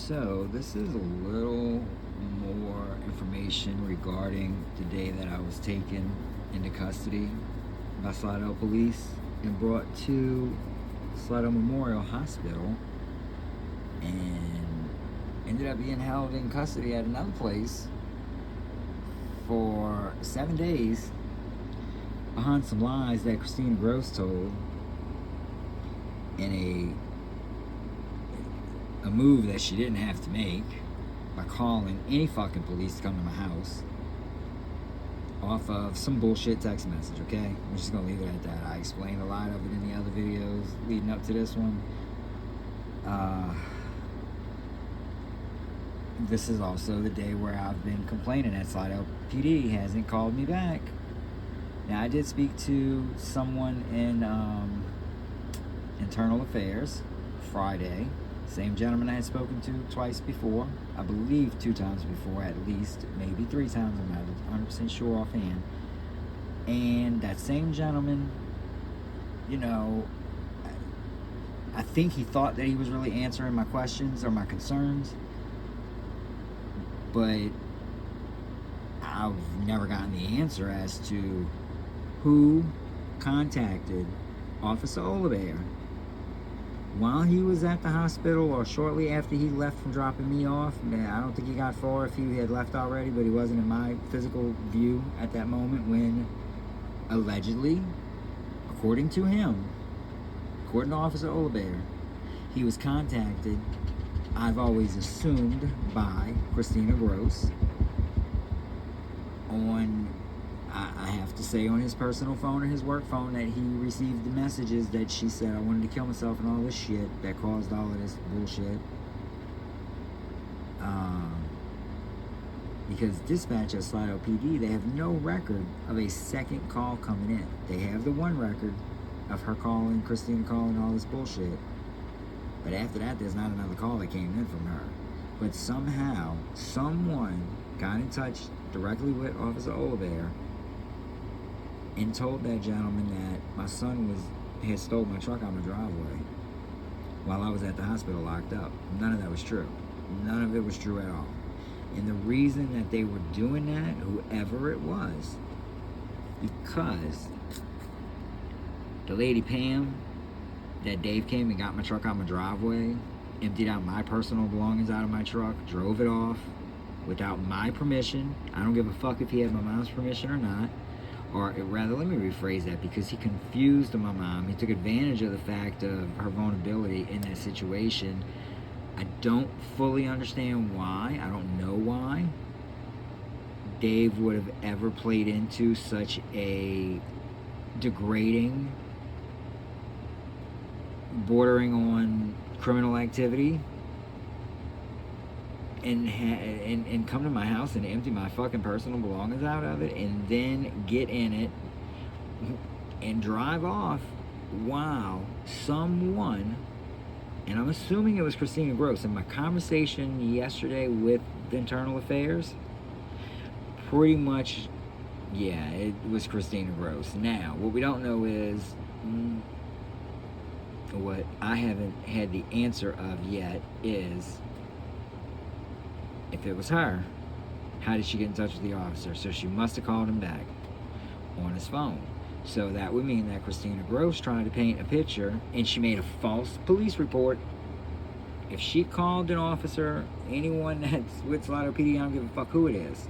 So, this is a little more information regarding the day that I was taken into custody by Slidell Police and brought to Slidell Memorial Hospital and ended up being held in custody at another place for 7 days behind some lies that Christina Gross told in a move that she didn't have to make by calling any fucking police to come to my house off of some bullshit text message, okay? I'm just gonna leave it at that. I explained a lot of it in the other videos leading up to this one. This is also the day where I've been complaining that Slidell PD hasn't called me back. Now, I did speak to someone in Internal Affairs Friday. Same gentleman I had spoken to twice before. I believe 2 times before, at least. Maybe 3 times. I'm not 100% sure offhand. And that same gentleman, you know, I think he thought that he was really answering my questions or my concerns. But I've never gotten the answer as to who contacted Officer Oliver while he was at the hospital or shortly after he left from dropping me off. I don't think he got far if he had left already, but he wasn't in my physical view at that moment when allegedly, according to him, according to Officer Oliver, he was contacted, I've always assumed, by Christina Gross on, I have to say, on his personal phone or his work phone, that he received the messages that she said I wanted to kill myself and all this shit that caused all of this bullshit. Because dispatch at Slidell PD, they have no record of a second call coming in. They have the one record of her calling, Christina calling, all this bullshit. But after that, there's not another call that came in from her. But somehow, someone got in touch directly with Officer Oliver and told that gentleman that my son had stole my truck out of my driveway while I was at the hospital locked up. None of that was true. None of it was true at all. And the reason that they were doing that, whoever it was, because the lady Pam, that Dave came and got my truck out of my driveway, emptied out my personal belongings out of my truck, drove it off without my permission. I don't give a fuck if he had my mom's permission or not. Or rather, let me rephrase that, because he confused my mom. He took advantage of the fact of her vulnerability in that situation. I don't fully understand why. I don't know why Dave would have ever played into such a degrading, bordering on criminal activity, and come to my house and empty my fucking personal belongings out of it, and then get in it and drive off while someone, and I'm assuming it was Christina Gross, in my conversation yesterday with the Internal Affairs, pretty much, yeah, it was Christina Gross. Now, what we don't know is, what I haven't had the answer of yet is, if it was her, how did she get in touch with the officer? So she must have called him back on his phone. So that would mean that Christina Gross tried to paint a picture and she made a false police report. If she called an officer, anyone that's with Slidell PD, I don't give a fuck who it is,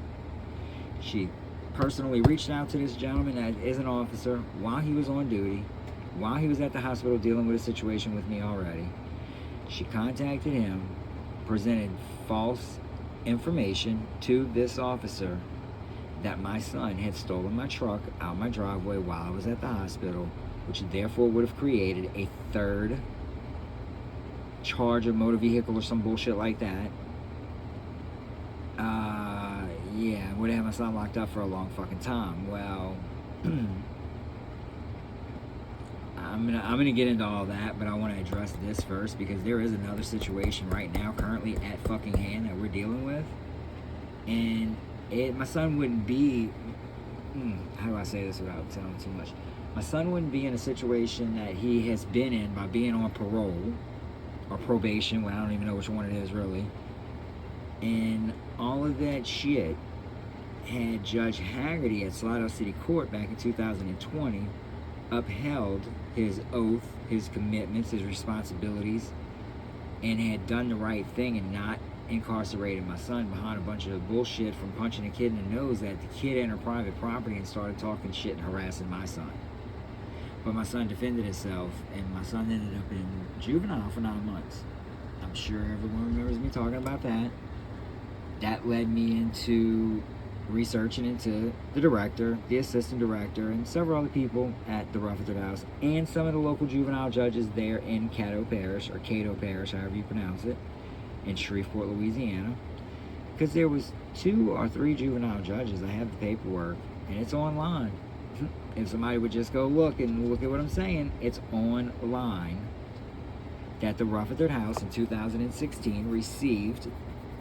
she personally reached out to this gentleman that is an officer while he was on duty, while he was at the hospital dealing with a situation with me already. She contacted him, presented false information to this officer that my son had stolen my truck out my driveway while I was at the hospital, which therefore would have created a third charge of motor vehicle or some bullshit like that. Yeah, would have had my son locked up for a long fucking time. Well, I'm gonna get into all that, but I want to address this first, because there is another situation right now currently at fucking hand that we're dealing with, and my son wouldn't be, how do I say this without telling too much? My son wouldn't be in a situation that he has been in by being on parole or probation. Well, I don't even know which one it is really. And all of that shit had Judge Haggerty at Slidell City Court back in 2020 upheld his oath, his commitments, his responsibilities, and had done the right thing and not incarcerated my son behind a bunch of bullshit from punching a kid in the nose that the kid entered private property and started talking shit and harassing my son. But my son defended himself, and my son ended up in juvenile for 9 months. I'm sure everyone remembers me talking about that. That led me into researching into the director, the assistant director, and several other people at the Rutherford House, and some of the local juvenile judges there in Cato Parish, or Cato Parish, however you pronounce it, in Shreveport, Louisiana. Because there was 2 or 3 juvenile judges. I have the paperwork, and it's online. If somebody would just go look at what I'm saying, it's online that the Rutherford House in 2016 received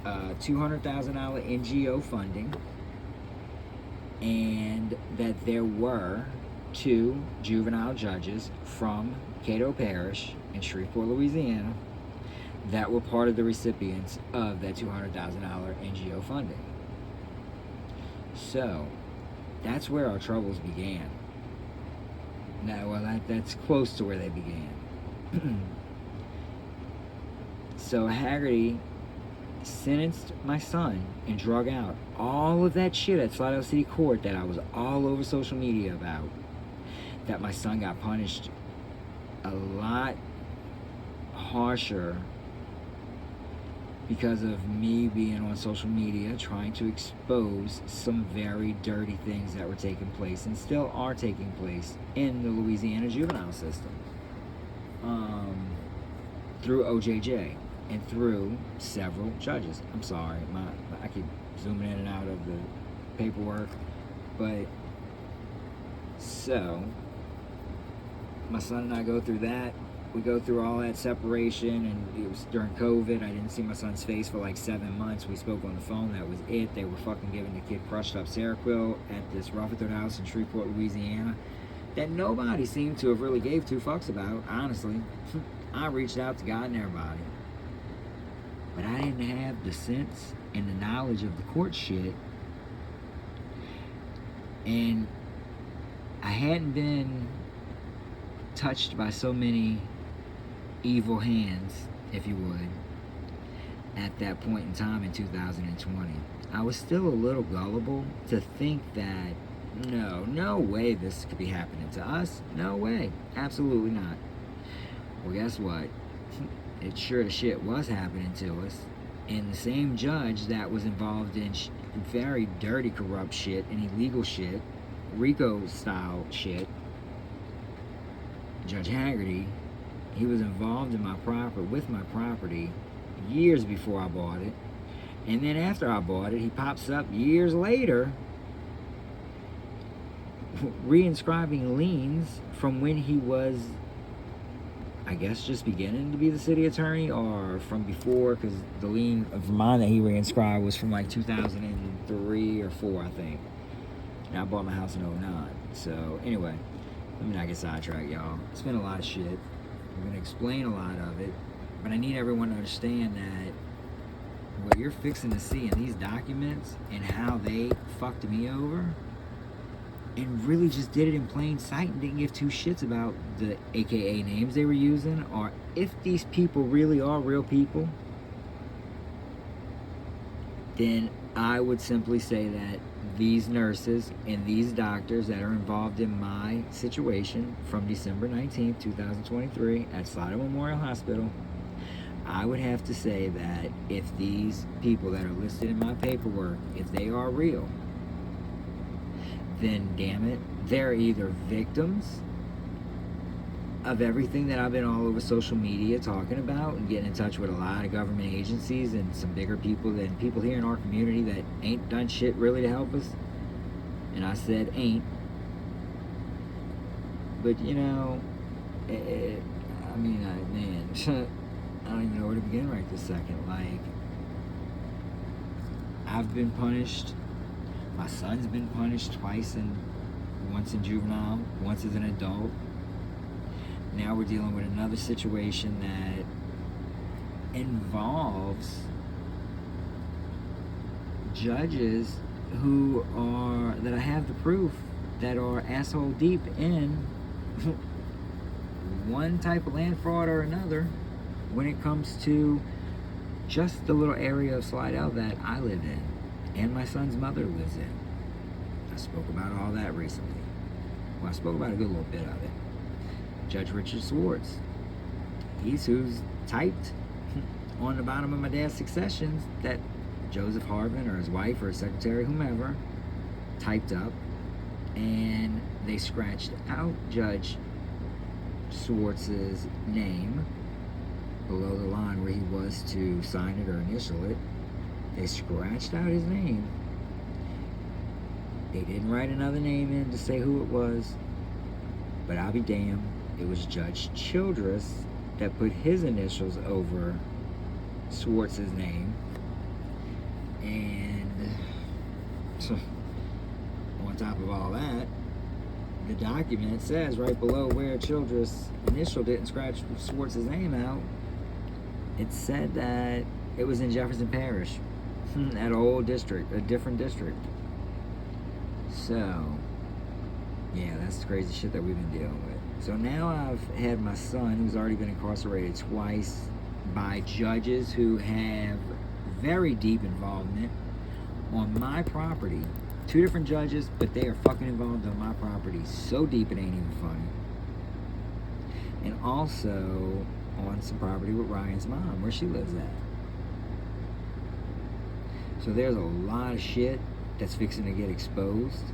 $200,000 NGO funding, and that there were 2 juvenile judges from Cato Parish in Shreveport, Louisiana, that were part of the recipients of that $200,000 NGO funding. So that's where our troubles began. Now, well, that's close to where they began. So Haggerty sentenced my son and drug out all of that shit at Slidell City Court that I was all over social media about. That my son got punished a lot harsher because of me being on social media trying to expose some very dirty things that were taking place and still are taking place in the Louisiana juvenile system, through OJJ and through several judges. I'm sorry, I keep zooming in and out of the paperwork, but so my son and I go through that. We go through all that separation, and it was during COVID. I didn't see my son's face for like 7 months. We spoke on the phone. That was it. They were fucking giving the kid crushed up Seroquel at this Rutherford House in Shreveport, Louisiana, that nobody seemed to have really gave 2 fucks about, honestly. I reached out to God and everybody. But I didn't have the sense and the knowledge of the court shit. And I hadn't been touched by so many evil hands, if you would, at that point in time in 2020. I was still a little gullible to think that no way this could be happening to us. No way. Absolutely not. Well, guess what? It sure the shit was happening to us. And the same judge that was involved in very dirty, corrupt shit and illegal shit, RICO style shit, Judge Haggerty, he was involved in with my property years before I bought it. And then after I bought it, he pops up years later reinscribing liens from when he was, I guess, just beginning to be the city attorney, or from before, because the lien of mine that he reinscribed was from like 2003 or 4, I think. And I bought my house in 2009. So anyway, let me not get sidetracked, y'all. It's been a lot of shit. I'm going to explain a lot of it, but I need everyone to understand that what you're fixing to see in these documents and how they fucked me over and really just did it in plain sight and didn't give 2 shits about the AKA names they were using, or if these people really are real people, then I would simply say that these nurses and these doctors that are involved in my situation from December 19th, 2023 at Slidell Memorial Hospital, I would have to say that if these people that are listed in my paperwork, if they are real, then damn it, they're either victims of everything that I've been all over social media talking about and getting in touch with a lot of government agencies and some bigger people than people here in our community that ain't done shit really to help us. And I said ain't. But you know, man, I don't even know where to begin right this second. Like, I've been punished. My son's been punished twice, once in juvenile, once as an adult. Now we're dealing with another situation that involves judges who are, that I have the proof, that are asshole deep in one type of land fraud or another when it comes to just the little area of Slidell that I live in and my son's mother lives in. I spoke about all that recently. Well, I spoke about a good little bit of it. Judge Richard Swartz. He's who's typed on the bottom of my dad's successions that Joseph Harvin or his wife or his secretary, whomever, typed up, and they scratched out Judge Swartz's name below the line where he was to sign it or initial it. They scratched out his name. They didn't write another name in to say who it was, but I'll be damned, it was Judge Childress that put his initials over Swartz's name. And on top of all that, the document says right below where Childress initialed it and scratched Swartz's name out, it said that it was in Jefferson Parish, at a old district, a different district. So, yeah, that's the crazy shit that we've been dealing with. So now I've had my son, who's already been incarcerated twice by judges who have very deep involvement on my property. Two different judges, but they are fucking involved on my property so deep it ain't even funny. And also on some property with Ryan's mom, where she lives at. So there's a lot of shit that's fixing to get exposed.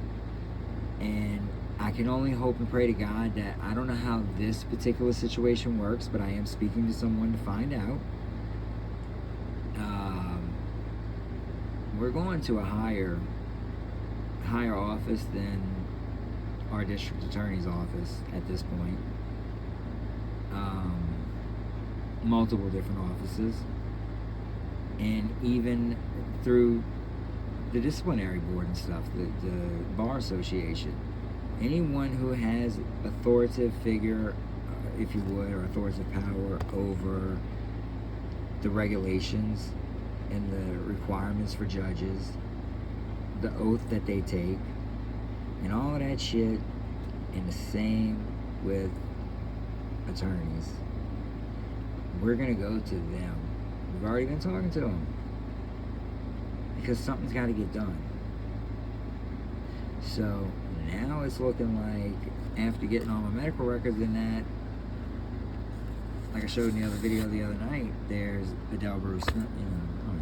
And I can only hope and pray to God that, I don't know how this particular situation works, but I am speaking to someone to find out. We're going to a higher office than our district attorney's office at this point. Multiple different offices, and even through the disciplinary board and stuff, the bar association. Anyone who has authoritative figure, if you would, or authoritative power over the regulations and the requirements for judges, the oath that they take, and all of that shit, and the same with attorneys. We're gonna go to them. We've already been talking to them because something's got to get done. So now it's looking like, after getting all my medical records in that, like I showed in the other video the other night, there's Adele Bruce,